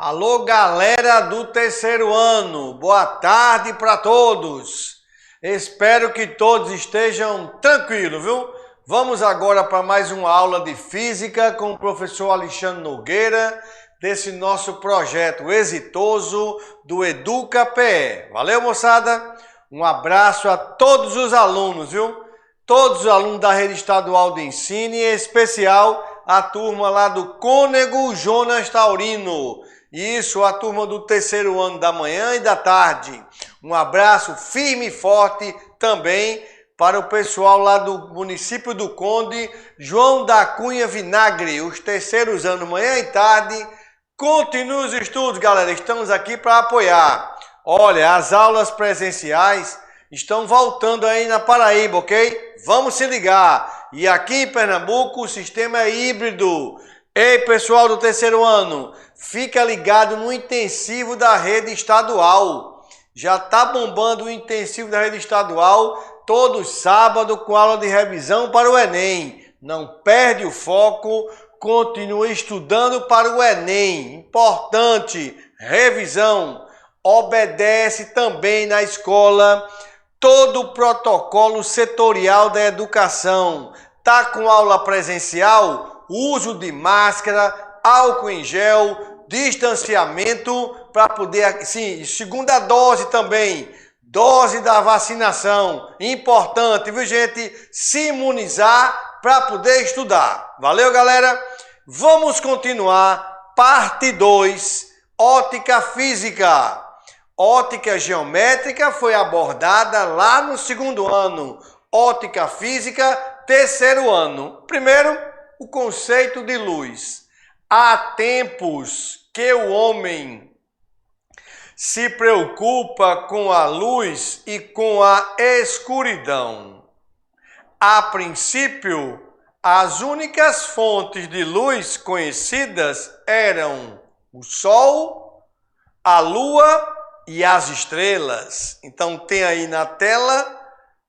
Alô, galera do terceiro ano, boa tarde para todos. Espero que todos estejam tranquilos, viu? Vamos agora para mais uma aula de física com o professor Alexandre Nogueira, desse nosso projeto exitoso do Educa PE. Valeu, moçada? Um abraço a todos os alunos, viu? Todos os alunos da Rede Estadual de Ensino, e em especial a turma lá do Cônego Jonas Taurino. Isso, a turma do terceiro ano da manhã e da tarde. Um abraço firme e forte também para o pessoal lá do município do Conde, João da Cunha Vinagre, os terceiros anos, manhã e tarde. Continue os estudos, galera, estamos aqui para apoiar. Olha, as aulas presenciais estão voltando aí na Paraíba, ok? Vamos se ligar. E aqui em Pernambuco o sistema é híbrido. Ei, pessoal do terceiro ano, fica ligado no intensivo da rede estadual. Já está bombando o intensivo da rede estadual todo sábado com aula de revisão para o Enem. Não perde o foco, continue estudando para o Enem. Importante, revisão. Obedece também na escola todo o protocolo setorial da educação. Tá com aula presencial? Uso de máscara, álcool em gel, distanciamento para poder, sim, segunda dose também, dose da vacinação. Importante, viu, gente? Se imunizar para poder estudar. Valeu, galera? Vamos continuar. Parte 2, ótica física. Ótica geométrica foi abordada lá no segundo ano. Ótica física, terceiro ano. Primeiro, o conceito de luz. Há tempos que o homem se preocupa com a luz e com a escuridão. A princípio, as únicas fontes de luz conhecidas eram o Sol, a Lua e as estrelas. Então tem aí na tela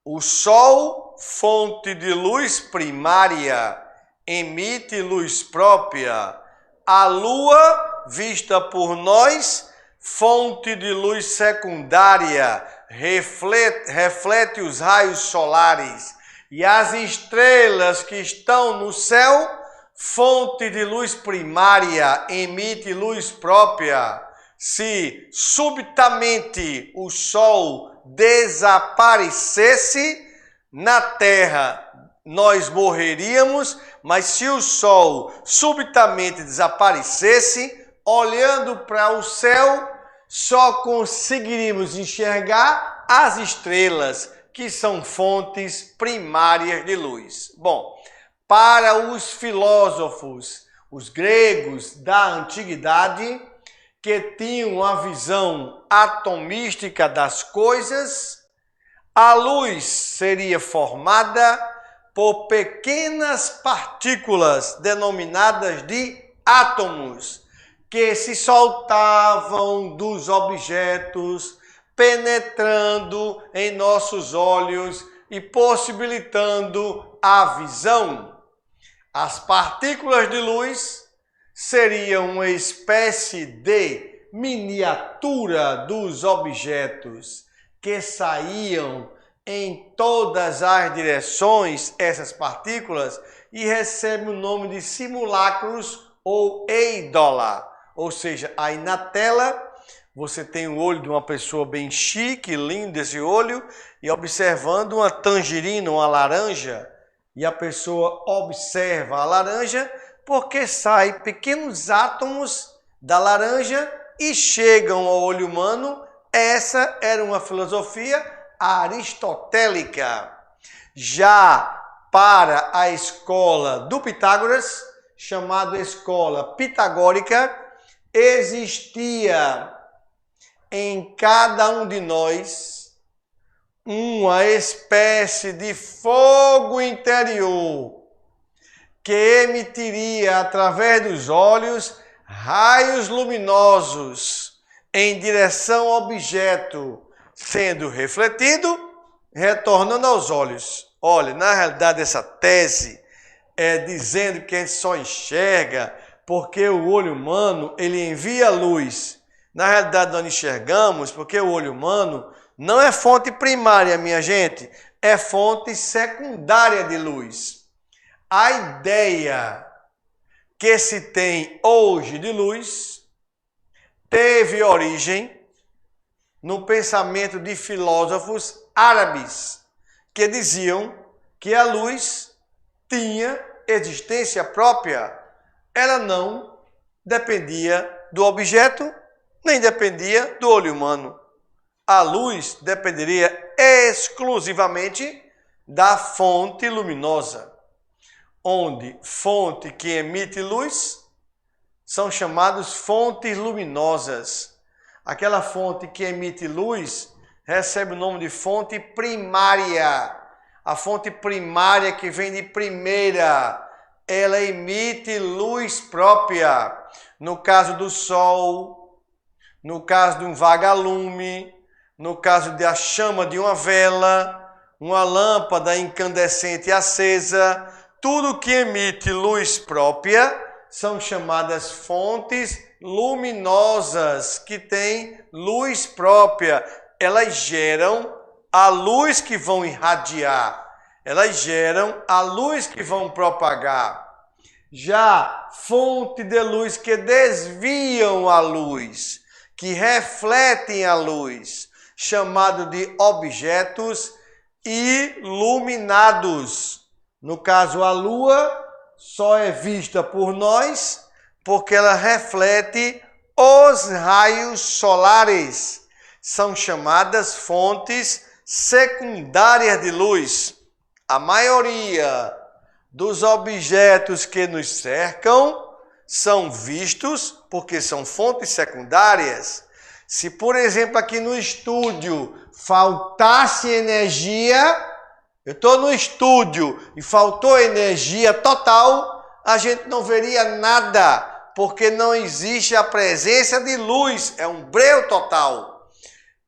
o Sol, fonte de luz primária, emite luz própria. A Lua, vista por nós, fonte de luz secundária, reflete os raios solares. E as estrelas que estão no céu, fonte de luz primária, emite luz própria. Se subitamente o Sol desaparecesse na Terra, nós morreríamos, mas se o Sol subitamente desaparecesse, olhando para o céu, só conseguiríamos enxergar as estrelas, que são fontes primárias de luz. Bom, para os filósofos, os gregos da antiguidade, que tinham uma visão atomística das coisas, a luz seria formada por pequenas partículas denominadas de átomos, que se soltavam dos objetos, penetrando em nossos olhos e possibilitando a visão. As partículas de luz seriam uma espécie de miniatura dos objetos que saíam em todas as direções, essas partículas, e recebem o nome de simulacros ou eidola. Ou seja, aí na tela você tem o olho de uma pessoa bem chique, lindo esse olho, e observando uma tangerina, uma laranja, e a pessoa observa a laranja porque saem pequenos átomos da laranja e chegam ao olho humano. Essa era uma filosofia aristotélica. Já para a escola do Pitágoras, chamada escola pitagórica, existia em cada um de nós uma espécie de fogo interior que emitiria através dos olhos raios luminosos em direção ao objeto, sendo refletido, retornando aos olhos. Olha, na realidade essa tese é dizendo que a gente só enxerga porque o olho humano, ele envia luz. Na realidade, nós enxergamos porque o olho humano não é fonte primária, minha gente, é fonte secundária de luz. A ideia que se tem hoje de luz teve origem no pensamento de filósofos árabes que diziam que a luz tinha existência própria. Ela não dependia do objeto, nem dependia do olho humano. A luz dependeria exclusivamente da fonte luminosa, onde fonte que emite luz são chamadas fontes luminosas. Aquela fonte que emite luz recebe o nome de fonte primária. A fonte primária que vem de primeira, ela emite luz própria. No caso do sol, no caso de um vagalume, no caso da chama de uma vela, uma lâmpada incandescente acesa, tudo que emite luz própria são chamadas fontes luminosas, que têm luz própria. Elas geram a luz que vão irradiar, elas geram a luz que vão propagar. Já fonte de luz que desviam a luz, que refletem a luz, chamado de objetos iluminados. No caso, a lua só é vista por nós porque ela reflete os raios solares. São chamadas fontes secundárias de luz. A maioria dos objetos que nos cercam são vistos porque são fontes secundárias. Se, por exemplo, aqui no estúdio faltasse energia, eu estou no estúdio e faltou energia total, a gente não veria nada, porque não existe a presença de luz, é um breu total.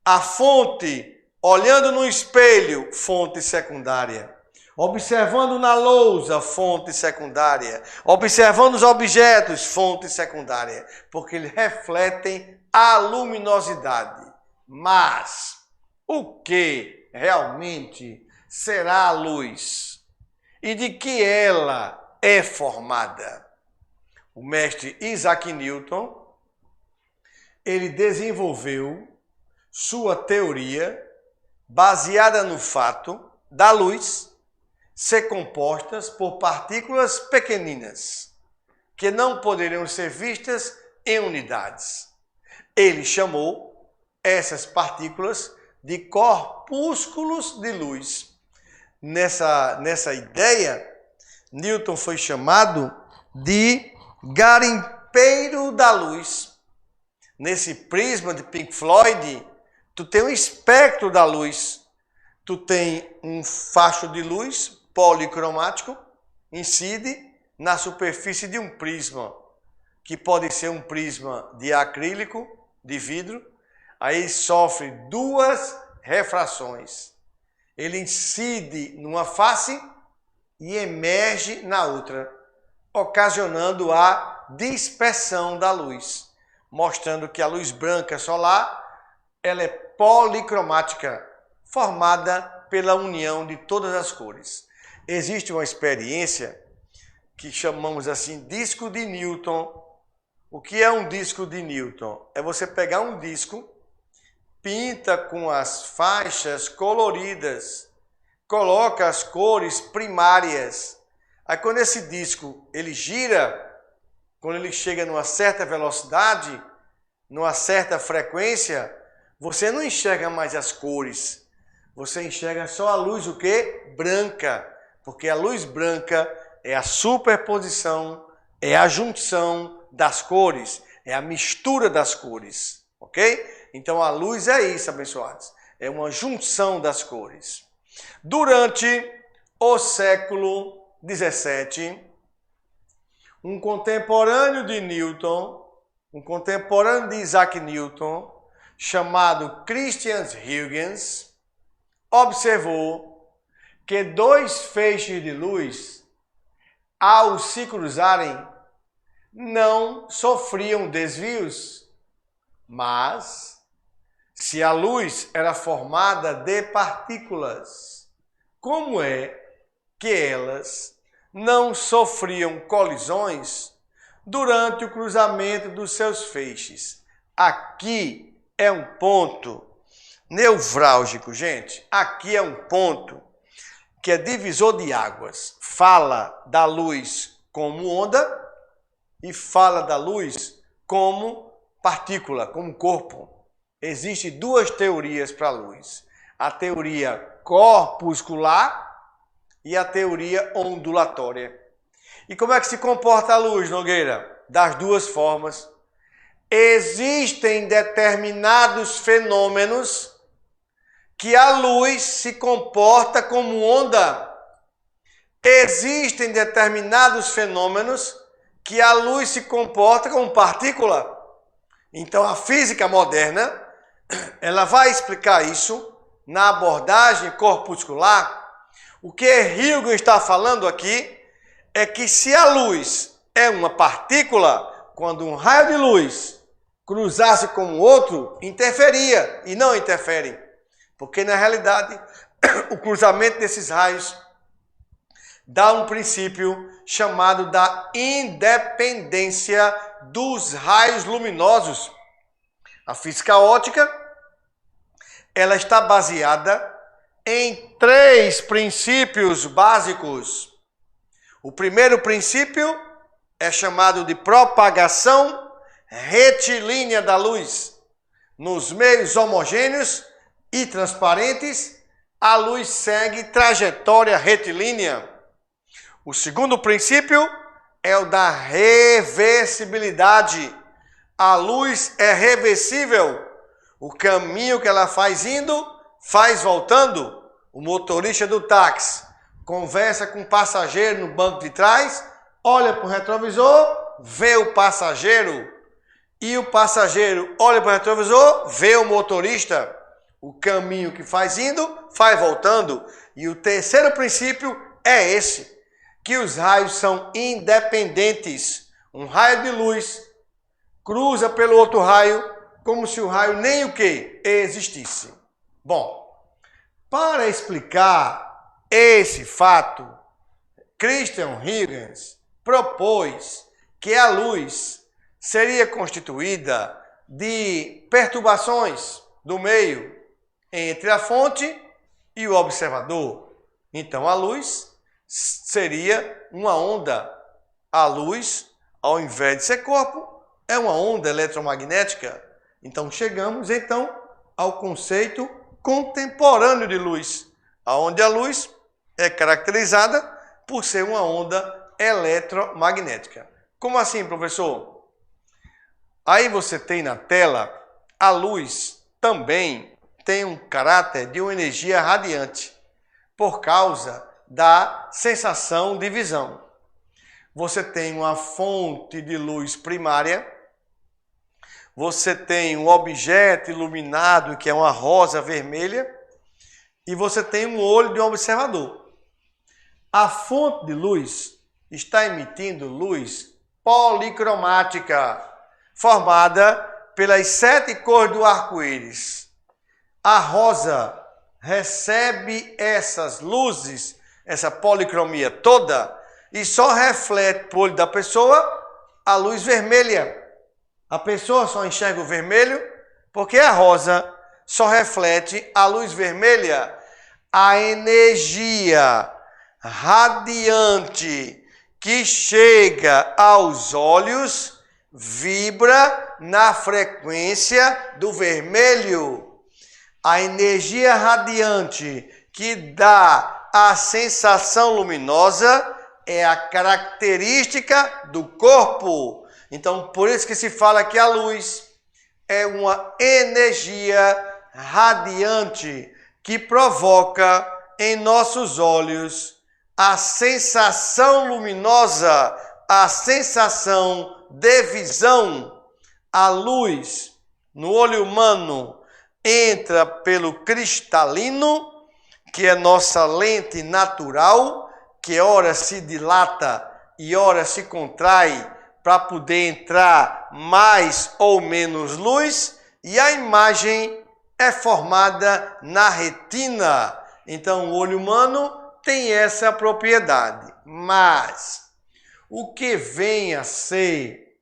A fonte, olhando no espelho, fonte secundária. Observando na lousa, fonte secundária. Observando os objetos, fonte secundária. Porque eles refletem a luminosidade. Mas o que realmente será a luz? E de que ela é formada? O mestre Isaac Newton, ele desenvolveu sua teoria baseada no fato da luz ser compostas por partículas pequeninas, que não poderiam ser vistas em unidades. Ele chamou essas partículas de corpúsculos de luz. Nessa ideia, Newton foi chamado de garimpeiro da luz. Nesse prisma de Pink Floyd, tu tem um espectro da luz. Tu tem um facho de luz policromático, incide na superfície de um prisma, que pode ser um prisma de acrílico, de vidro. Aí sofre duas refrações. Ele incide numa face e emerge na outra, ocasionando a dispersão da luz, mostrando que a luz branca solar ela é policromática, formada pela união de todas as cores. Existe uma experiência que chamamos assim disco de Newton. O que é um disco de Newton? É você pegar um disco, pinta com as faixas coloridas, coloca as cores primárias. Aí quando esse disco ele gira, quando ele chega numa certa velocidade, numa certa frequência, você não enxerga mais as cores. Você enxerga só a luz o quê? Branca. Porque a luz branca é a superposição, é a junção das cores, é a mistura das cores, ok? Então a luz é isso, abençoados, é uma junção das cores. Durante o século XVII, um contemporâneo de Newton, um contemporâneo de Isaac Newton, chamado Christian Huygens, observou que dois feixes de luz, ao se cruzarem, não sofriam desvios. Mas, se a luz era formada de partículas, como é que elas não sofriam colisões durante o cruzamento dos seus feixes? Aqui é um ponto nevrálgico, gente. Aqui é um ponto que é divisor de águas. Fala da luz como onda e fala da luz como partícula, como corpo. Existem duas teorias para a luz. A teoria corpuscular e a teoria ondulatória. E como é que se comporta a luz, Nogueira? Das duas formas. Existem determinados fenômenos que a luz se comporta como onda. Existem determinados fenômenos que a luz se comporta como partícula. Então a física moderna, ela vai explicar isso na abordagem corpuscular. O que Huygens está falando aqui é que se a luz é uma partícula, quando um raio de luz cruzasse com o outro, interferia e não interfere. Porque na realidade, o cruzamento desses raios dá um princípio chamado da independência dos raios luminosos. A física óptica, ela está baseada em 3 princípios básicos. O primeiro princípio é chamado de propagação retilínea da luz. Nos meios homogêneos e transparentes, a luz segue trajetória retilínea. O segundo princípio é o da reversibilidade. A luz é reversível. O caminho que ela faz indo, faz voltando. O motorista do táxi conversa com o passageiro no banco de trás, olha para o retrovisor, vê o passageiro. E o passageiro olha para o retrovisor, vê o motorista. O caminho que faz indo, faz voltando. E o terceiro princípio é esse, que os raios são independentes. Um raio de luz cruza pelo outro raio, como se o raio nem o que existisse. Bom, para explicar esse fato, Christian Huygens propôs que a luz seria constituída de perturbações do meio entre a fonte e o observador. Então a luz seria uma onda. A luz, ao invés de ser corpo, é uma onda eletromagnética. Então chegamos ao conceito contemporâneo de luz, onde a luz é caracterizada por ser uma onda eletromagnética. Como assim, professor? Aí você tem na tela, a luz também tem um caráter de uma energia radiante, por causa da sensação de visão. Você tem uma fonte de luz primária, você tem um objeto iluminado, que é uma rosa vermelha, e você tem um olho de um observador. A fonte de luz está emitindo luz policromática, formada pelas 7 cores do arco-íris. A rosa recebe essas luzes, essa policromia toda, e só reflete para o olho da pessoa a luz vermelha. A pessoa só enxerga o vermelho porque a rosa só reflete a luz vermelha. A energia radiante que chega aos olhos vibra na frequência do vermelho. A energia radiante que dá a sensação luminosa é a característica do corpo. Então, por isso que se fala que a luz é uma energia radiante que provoca em nossos olhos a sensação luminosa, a sensação de visão. A luz no olho humano entra pelo cristalino, que é nossa lente natural, que ora se dilata e ora se contrai para poder entrar mais ou menos luz, e a imagem é formada na retina. Então, o olho humano tem essa propriedade. Mas o que vem a ser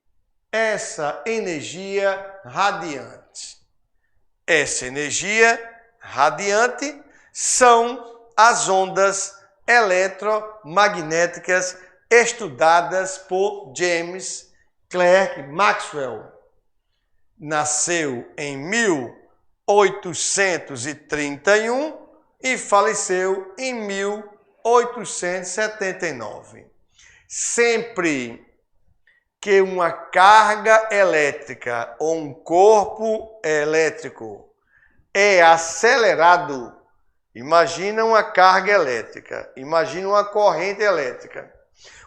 essa energia radiante? Essa energia radiante são as ondas eletromagnéticas estudadas por James Clerk Maxwell. Nasceu em 1831 e faleceu em 1879. Sempre que uma carga elétrica ou um corpo elétrico é acelerado, imagina uma carga elétrica, imagina uma corrente elétrica.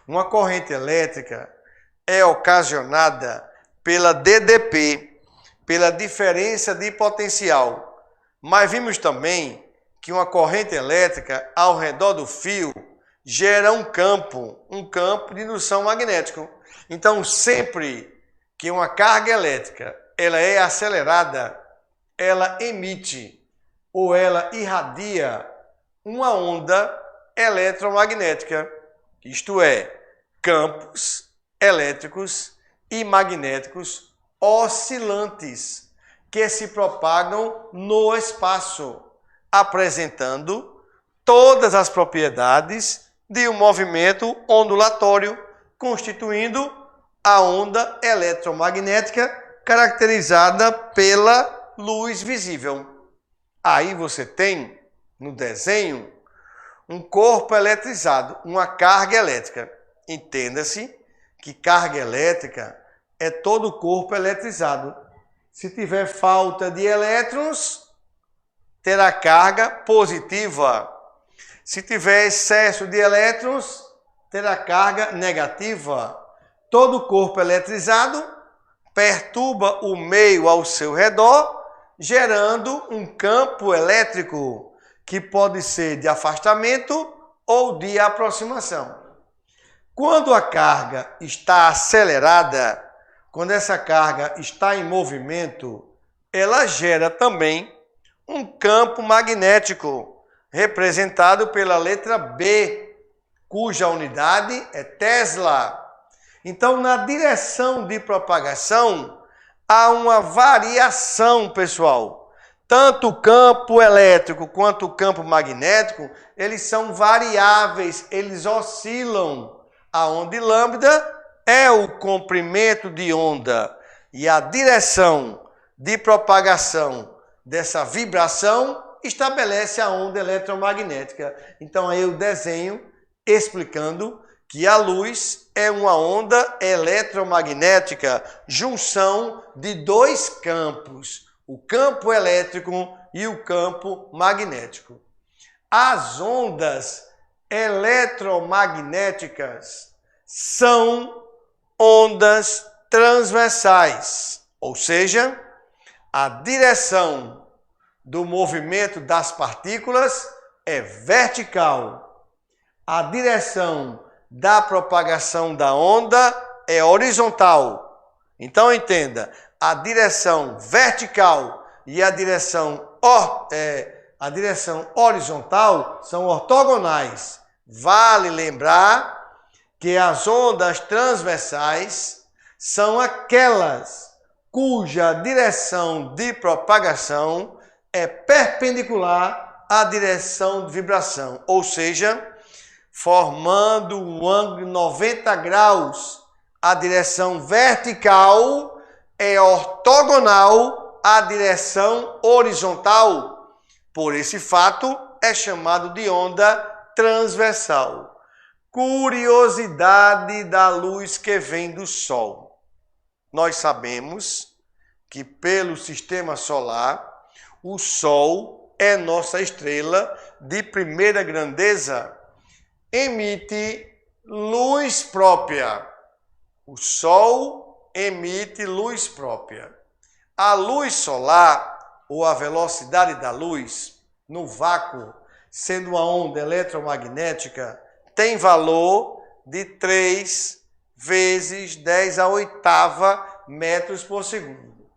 Uma corrente elétrica é ocasionada pela DDP, pela diferença de potencial. Mas vimos também que uma corrente elétrica ao redor do fio gera um campo de indução magnético. Então, sempre que uma carga elétrica ela é acelerada, ela emite ou ela irradia uma onda eletromagnética, isto é, campos elétricos e magnéticos oscilantes que se propagam no espaço, apresentando todas as propriedades de um movimento ondulatório, constituindo a onda eletromagnética caracterizada pela luz visível. Aí você tem, no desenho, um corpo eletrizado, uma carga elétrica. Entenda-se que carga elétrica é todo o corpo eletrizado. Se tiver falta de elétrons, terá carga positiva. Se tiver excesso de elétrons, terá carga negativa. Todo corpo eletrizado perturba o meio ao seu redor, gerando um campo elétrico que pode ser de afastamento ou de aproximação. Quando a carga está acelerada, quando essa carga está em movimento, ela gera também um campo magnético, representado pela letra B, cuja unidade é Tesla. Então, na direção de propagação, há uma variação, pessoal. Tanto o campo elétrico quanto o campo magnético, eles são variáveis, eles oscilam. A onda lambda é o comprimento de onda e a direção de propagação dessa vibração estabelece a onda eletromagnética. Então, aí eu desenho explicando que a luz é uma onda eletromagnética, junção de dois campos, o campo elétrico e o campo magnético. As ondas eletromagnéticas são ondas transversais, ou seja, a direção do movimento das partículas é vertical. A direção da propagação da onda é horizontal. Então, entenda, a direção vertical e a direção horizontal são ortogonais. Vale lembrar que as ondas transversais são aquelas cuja direção de propagação é perpendicular à direção de vibração, ou seja, formando um ângulo de 90 graus. A direção vertical é ortogonal à direção horizontal. Por esse fato, é chamado de onda transversal. Curiosidade da luz que vem do Sol. Nós sabemos que pelo sistema solar, o Sol é nossa estrela de primeira grandeza. Emite luz própria. O Sol emite luz própria. A luz solar, ou a velocidade da luz, no vácuo, sendo uma onda eletromagnética, tem valor de 3,4 vezes 10 a oitava metros por segundo.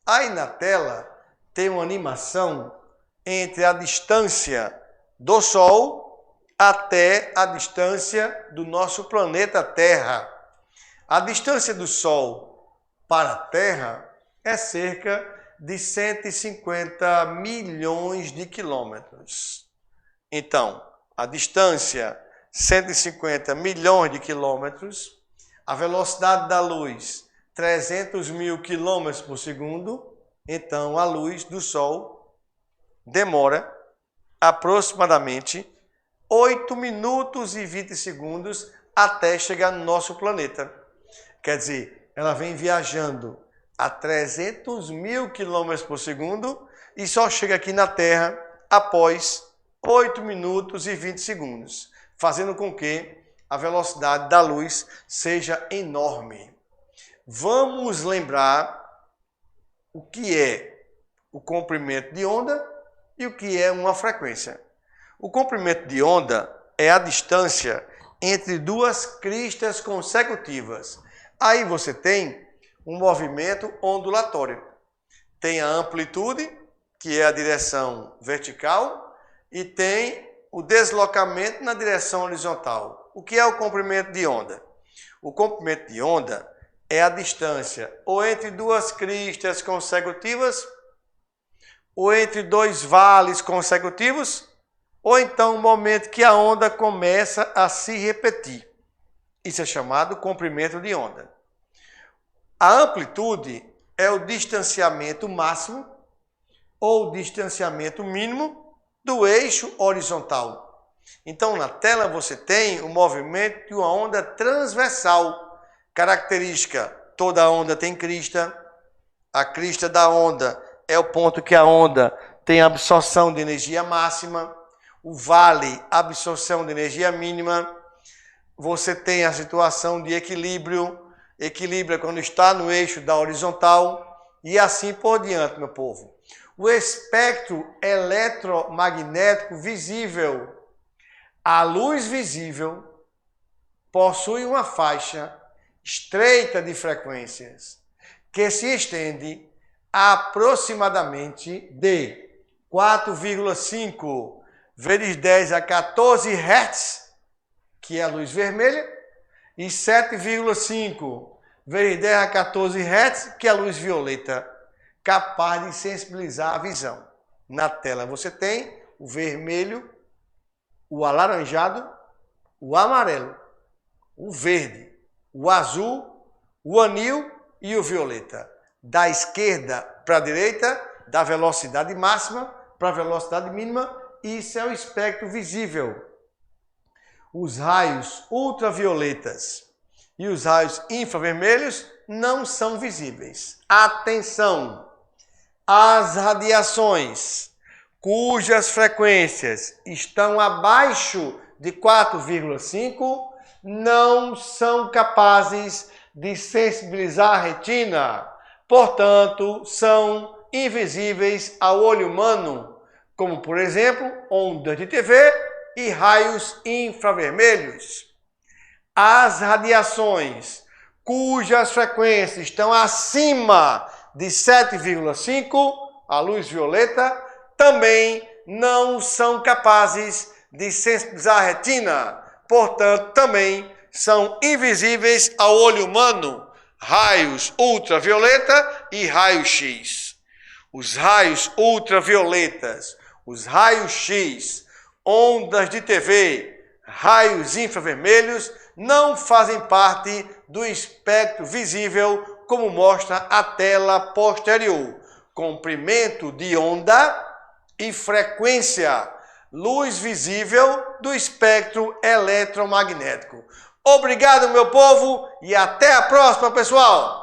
Aí na tela tem uma animação entre a distância do Sol até a distância do nosso planeta Terra. A distância do Sol para a Terra é cerca de 150 milhões de quilômetros. Então, a distância 150 milhões de quilômetros, a velocidade da luz 300 mil quilômetros por segundo, então a luz do Sol demora aproximadamente 8 minutos e 20 segundos até chegar no nosso planeta. Quer dizer, ela vem viajando a 300 mil quilômetros por segundo e só chega aqui na Terra após 8 minutos e 20 segundos, fazendo com que a velocidade da luz seja enorme. Vamos lembrar o que é o comprimento de onda e o que é uma frequência. O comprimento de onda é a distância entre duas cristas consecutivas. Aí você tem um movimento ondulatório. Tem a amplitude, que é a direção vertical, e tem o deslocamento na direção horizontal. O que é o comprimento de onda? O comprimento de onda é a distância ou entre duas cristas consecutivas, ou entre dois vales consecutivos, ou então o momento que a onda começa a se repetir. Isso é chamado comprimento de onda. A amplitude é o distanciamento máximo ou distanciamento mínimo do eixo horizontal. Então, na tela você tem o movimento de uma onda transversal. Característica, toda onda tem crista. A crista da onda é o ponto que a onda tem absorção de energia máxima. O vale, absorção de energia mínima. Você tem a situação de equilíbrio. Equilíbrio é quando está no eixo da horizontal. E assim por diante, meu povo. O espectro eletromagnético visível. A luz visível possui uma faixa estreita de frequências que se estende a aproximadamente de 4,5 vezes 10 a 14 Hz, que é a luz vermelha, e 7,5 vezes 10 a 14 Hz, que é a luz violeta, capaz de sensibilizar a visão. Na tela você tem o vermelho, o alaranjado, o amarelo, o verde, o azul, o anil e o violeta. Da esquerda para a direita, da velocidade máxima para a velocidade mínima, isso é o espectro visível. Os raios ultravioletas e os raios infravermelhos não são visíveis. Atenção! As radiações cujas frequências estão abaixo de 4,5 não são capazes de sensibilizar a retina, portanto, são invisíveis ao olho humano, como, por exemplo, ondas de TV e raios infravermelhos. As radiações cujas frequências estão acima de 7,5, a luz violeta, também não são capazes de sensibilizar a retina, portanto, também são invisíveis ao olho humano, raios ultravioleta e raio-x. Os raios ultravioletas, os raios-x, ondas de TV, raios infravermelhos não fazem parte do espectro visível, como mostra a tela posterior. Comprimento de onda e frequência, luz visível do espectro eletromagnético. Obrigado, meu povo, e até a próxima, pessoal!